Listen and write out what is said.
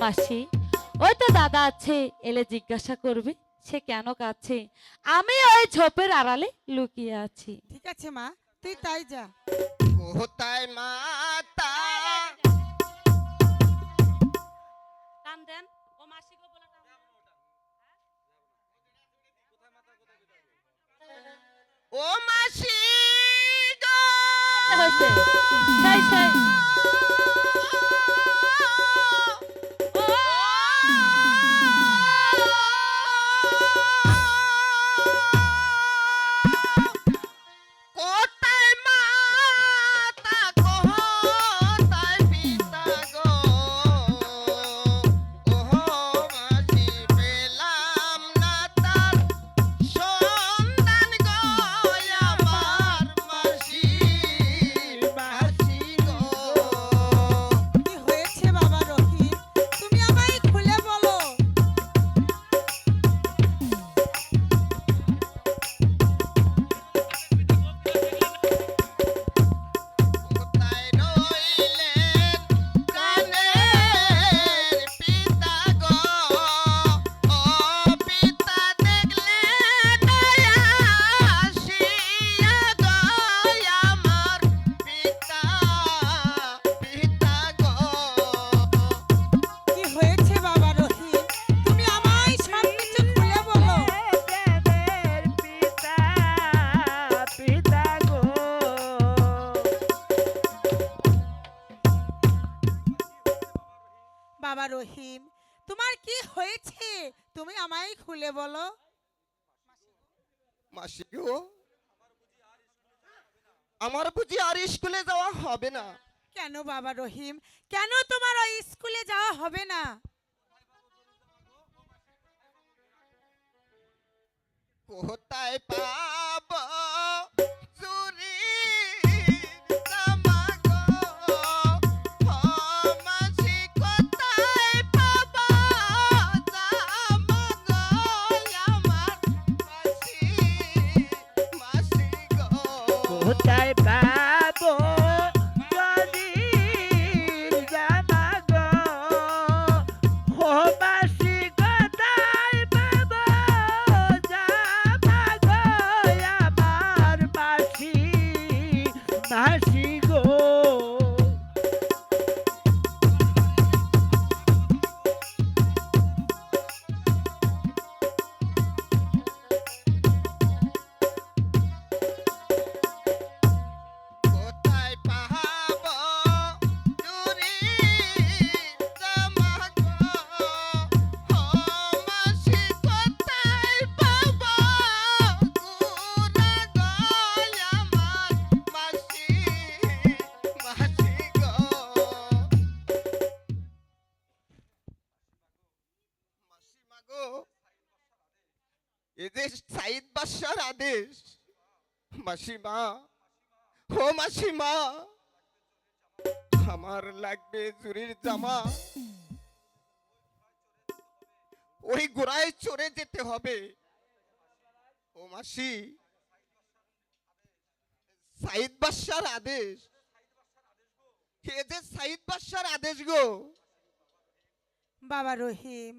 মাসি, ওই তো দাদা আছে, এলে জিজ্ঞাসা করবে সে কেন কাছে। আমি ওই ঝোপের আড়ালে লুকিয়ে আছি। ঠিক আছে মা, তুই তাই যা। কোথায় মাতা? টান দেন ও মাসি গো বলে টান দেন। ও মাসি গো, হয়েছে সেই সেই কোথায় মাতা, কোথায় পিতা গো? ও মাসি পেলাম না তার সন্ধান গো, আমার মাসি, মাসি গো। কি হয়েছে বাবা রহিম, তুমি আমায় খুলে বলো। কোথায় রইলেন প্রাণের পিতা গো? ও পিতা দেখলে আসিয়া গো, আমার পিতা, পিতা গো। কি হয়েছে বাবা রহিম, তুমি আমায় সবকিছু খুলে বলো। বাবা রহিম, তোমার কি হয়েছে তুমি আমায় খুলে বলো। মাসি গো, আমার বুঝি আর স্কুলে যাওয়া হবে না? কেন বাবা রহিম, কেন তোমার ওই স্কুলে যাওয়া হবে না? কোথায় পাবো চুরির জামা গো? ও মাসি, কোথায় পাবো জামা গো, আমার মাসি, মাসি গো। কোথায় পাবো যদি জামা গো? ও মাসি, কোথায় পাবো জামা গো? আমার মাসি, মাসি গো। কোথায় পাবো চুরির জামা গো? ও মাসি, কোথায় পাবো গুড়া গো, আমার মাসি, মাসি গো। মাসিমা গো, এ যে সাইদ বাদশার আদেশ। মাসিমা, ও মাসিমা, আমার লাগবে চুরির জামা, ওই গোড়ায় চড়ে যেতে হবে। ও মাসি, সাইদ বাদশার আদেশ, এ যে সাইদ বাদশার আদেশ গো। বাবা রহিম,